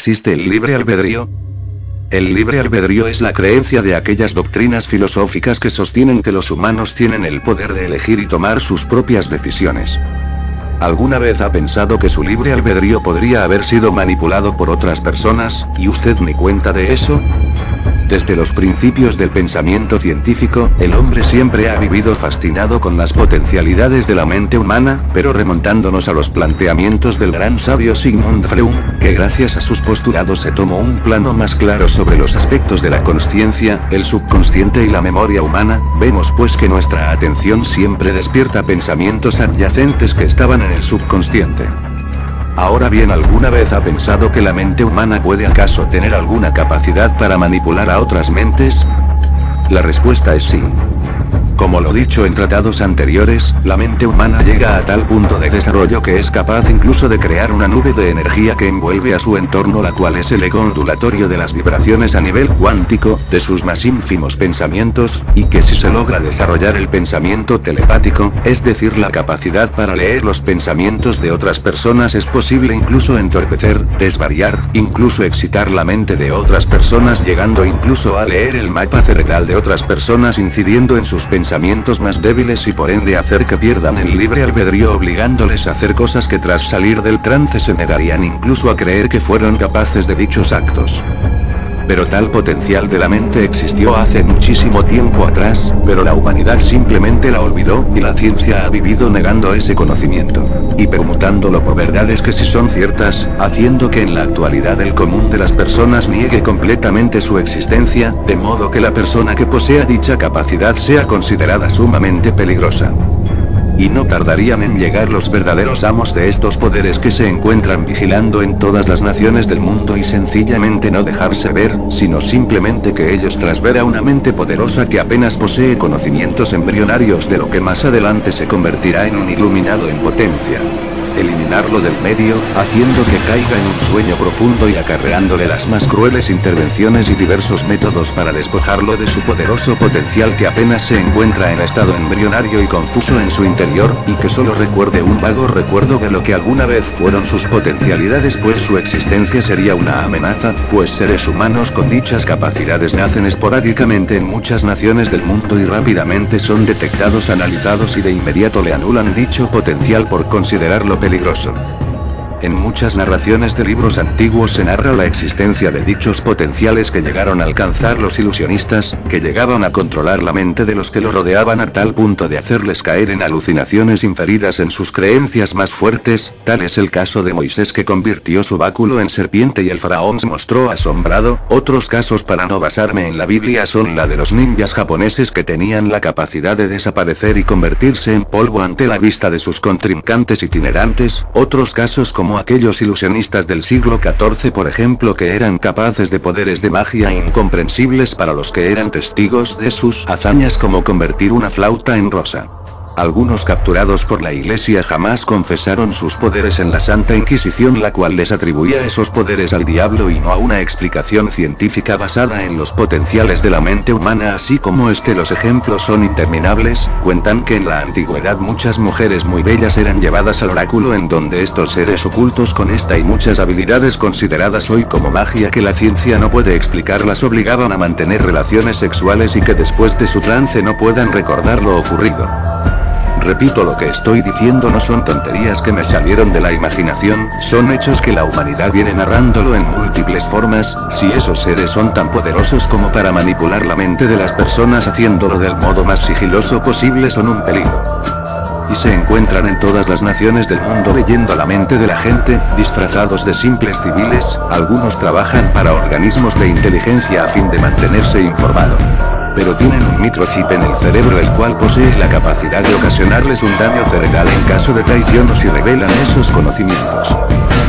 existe el libre albedrío? El libre albedrío es la creencia de aquellas doctrinas filosóficas que sostienen que los humanos tienen el poder de elegir y tomar sus propias decisiones. ¿Alguna vez ha pensado que su libre albedrío podría haber sido manipulado por otras personas, y usted ni cuenta de eso? Desde los principios del pensamiento científico, el hombre siempre ha vivido fascinado con las potencialidades de la mente humana, pero remontándonos a los planteamientos del gran sabio Sigmund Freud, que gracias a sus postulados se tomó un plano más claro sobre los aspectos de la consciencia, el subconsciente y la memoria humana, vemos pues que nuestra atención siempre despierta pensamientos adyacentes que estaban en el subconsciente. Ahora bien, ¿alguna vez ha pensado que la mente humana puede acaso tener alguna capacidad para manipular a otras mentes? La respuesta es sí. Como lo dicho en tratados anteriores, la mente humana llega a tal punto de desarrollo que es capaz incluso de crear una nube de energía que envuelve a su entorno, la cual es el eco ondulatorio de las vibraciones a nivel cuántico, de sus más ínfimos pensamientos, y que si se logra desarrollar el pensamiento telepático, es decir, la capacidad para leer los pensamientos de otras personas, es posible incluso entorpecer, desvariar, incluso excitar la mente de otras personas, llegando incluso a leer el mapa cerebral de otras personas, incidiendo en sus pensamientos más débiles y por ende hacer que pierdan el libre albedrío, obligándoles a hacer cosas que tras salir del trance se negarían incluso a creer que fueron capaces de dichos actos. Pero tal potencial de la mente existió hace muchísimo tiempo atrás, pero la humanidad simplemente la olvidó, y la ciencia ha vivido negando ese conocimiento, y permutándolo por verdades que sí son ciertas, haciendo que en la actualidad el común de las personas niegue completamente su existencia, de modo que la persona que posea dicha capacidad sea considerada sumamente peligrosa. Y no tardarían en llegar los verdaderos amos de estos poderes que se encuentran vigilando en todas las naciones del mundo y sencillamente no dejarse ver, sino simplemente que ellos, tras ver a una mente poderosa que apenas posee conocimientos embrionarios de lo que más adelante se convertirá en un iluminado en potencia, eliminarlo del medio, haciendo que caiga en un sueño profundo y acarreándole las más crueles intervenciones y diversos métodos para despojarlo de su poderoso potencial que apenas se encuentra en estado embrionario y confuso en su interior, y que solo recuerde un vago recuerdo de lo que alguna vez fueron sus potencialidades, pues su existencia sería una amenaza, pues seres humanos con dichas capacidades nacen esporádicamente en muchas naciones del mundo y rápidamente son detectados, analizados y de inmediato le anulan dicho potencial por considerarlo peligroso. En muchas narraciones de libros antiguos se narra la existencia de dichos potenciales que llegaron a alcanzar los ilusionistas, que llegaban a controlar la mente de los que lo rodeaban a tal punto de hacerles caer en alucinaciones inferidas en sus creencias más fuertes. Tal es el caso de Moisés, que convirtió su báculo en serpiente y el faraón se mostró asombrado. Otros casos, para no basarme en la Biblia, son la de los ninjas japoneses que tenían la capacidad de desaparecer y convertirse en polvo ante la vista de sus contrincantes itinerantes. Otros casos como aquellos ilusionistas del siglo XIV, por ejemplo, que eran capaces de poderes de magia incomprensibles para los que eran testigos de sus hazañas, como convertir una flauta en rosa. Algunos capturados por la Iglesia jamás confesaron sus poderes en la Santa Inquisición, la cual les atribuía esos poderes al diablo y no a una explicación científica basada en los potenciales de la mente humana. Así como los ejemplos son interminables. Cuentan que en la antigüedad muchas mujeres muy bellas eran llevadas al oráculo, en donde estos seres ocultos con esta y muchas habilidades consideradas hoy como magia que la ciencia no puede explicar, las obligaban a mantener relaciones sexuales y que después de su trance no puedan recordar lo ocurrido. Repito, lo que estoy diciendo no son tonterías que me salieron de la imaginación, son hechos que la humanidad viene narrándolo en múltiples formas. Si esos seres son tan poderosos como para manipular la mente de las personas haciéndolo del modo más sigiloso posible, son un peligro. Y se encuentran en todas las naciones del mundo leyendo la mente de la gente, disfrazados de simples civiles. Algunos trabajan para organismos de inteligencia a fin de mantenerse informado. Pero tienen un microchip en el cerebro, el cual posee la capacidad de ocasionarles un daño cerebral en caso de traición o si revelan esos conocimientos.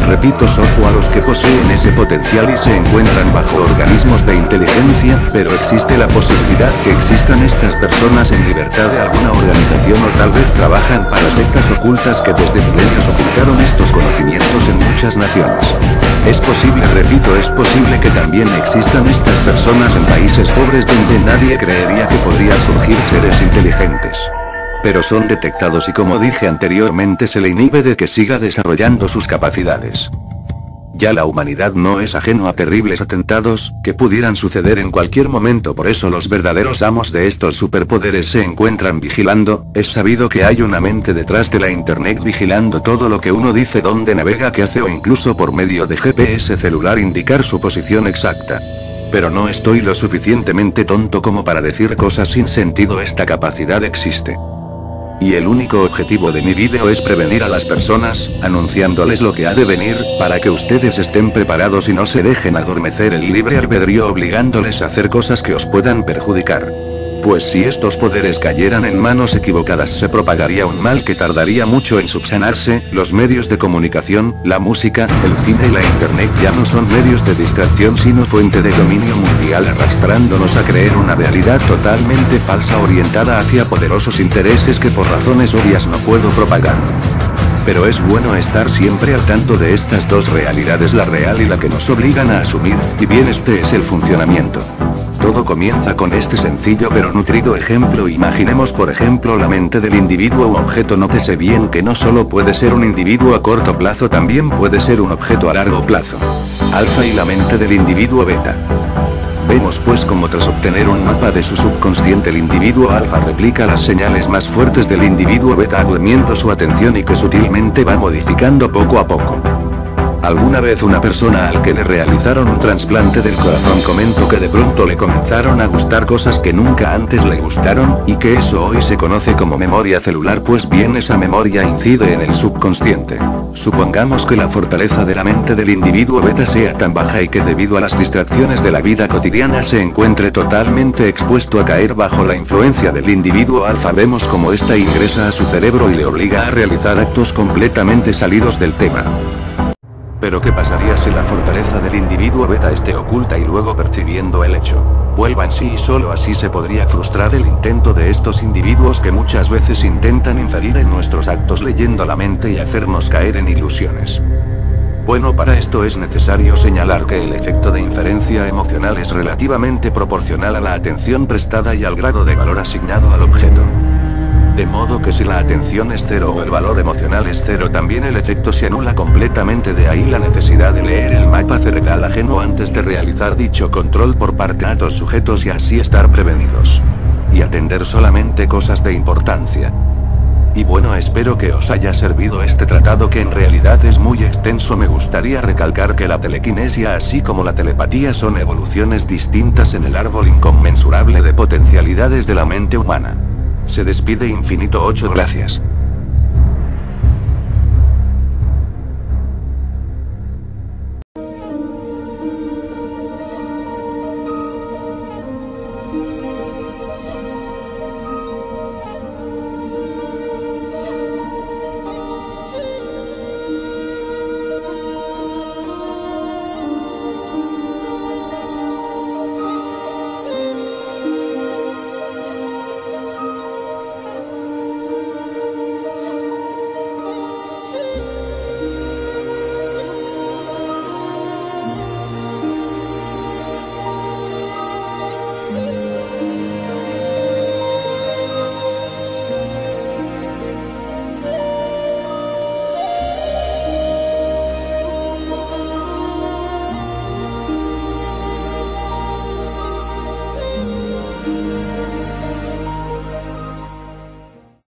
Repito, ojo a los que poseen ese potencial y se encuentran bajo organismos de inteligencia, pero existe la posibilidad que existan estas personas en libertad de alguna organización, o tal vez trabajan para sectas ocultas que desde milenios ocultaron estos conocimientos en muchas naciones. Es posible, repito, es posible que también existan estas personas en países pobres donde nadie creería que podrían surgir seres inteligentes. Pero son detectados y, como dije anteriormente, se le inhibe de que siga desarrollando sus capacidades. Ya la humanidad no es ajeno a terribles atentados, que pudieran suceder en cualquier momento. Por eso los verdaderos amos de estos superpoderes se encuentran vigilando. Es sabido que hay una mente detrás de la internet vigilando todo lo que uno dice, dónde navega, qué hace, o incluso por medio de GPS celular indicar su posición exacta. Pero no estoy lo suficientemente tonto como para decir cosas sin sentido. Esta capacidad existe. Y el único objetivo de mi vídeo es prevenir a las personas, anunciándoles lo que ha de venir, para que ustedes estén preparados y no se dejen adormecer el libre albedrío obligándoles a hacer cosas que os puedan perjudicar. Pues si estos poderes cayeran en manos equivocadas se propagaría un mal que tardaría mucho en subsanarse. Los medios de comunicación, la música, el cine y la internet ya no son medios de distracción sino fuente de dominio mundial, arrastrándonos a creer una realidad totalmente falsa orientada hacia poderosos intereses que por razones obvias no puedo propagar. Pero es bueno estar siempre al tanto de estas dos realidades, la real y la que nos obligan a asumir, y bien este es el funcionamiento. Todo comienza con este sencillo pero nutrido ejemplo. Imaginemos por ejemplo la mente del individuo u objeto. Nótese bien que no solo puede ser un individuo a corto plazo, también puede ser un objeto a largo plazo. Alfa y la mente del individuo beta. Vemos pues como tras obtener un mapa de su subconsciente el individuo alfa replica las señales más fuertes del individuo beta durmiendo su atención y que sutilmente va modificando poco a poco. Alguna vez una persona al que le realizaron un trasplante del corazón comentó que de pronto le comenzaron a gustar cosas que nunca antes le gustaron, y que eso hoy se conoce como memoria celular. Pues bien, esa memoria incide en el subconsciente. Supongamos que la fortaleza de la mente del individuo beta sea tan baja y que debido a las distracciones de la vida cotidiana se encuentre totalmente expuesto a caer bajo la influencia del individuo alfa. Vemos como ésta ingresa a su cerebro y le obliga a realizar actos completamente salidos del tema. Pero ¿qué pasaría si la fortaleza del individuo beta esté oculta y luego, percibiendo el hecho, vuelva en sí, y solo así se podría frustrar el intento de estos individuos que muchas veces intentan inferir en nuestros actos leyendo la mente y hacernos caer en ilusiones? Bueno, para esto es necesario señalar que el efecto de inferencia emocional es relativamente proporcional a la atención prestada y al grado de valor asignado al objeto. De modo que si la atención es cero o el valor emocional es cero, también el efecto se anula completamente. De ahí la necesidad de leer el mapa cerebral ajeno antes de realizar dicho control por parte de los sujetos y así estar prevenidos. Y atender solamente cosas de importancia. Y bueno, espero que os haya servido este tratado, que en realidad es muy extenso. Me gustaría recalcar que la telequinesia así como la telepatía son evoluciones distintas en el árbol inconmensurable de potencialidades de la mente humana. Se despide Infinito 8. Gracias.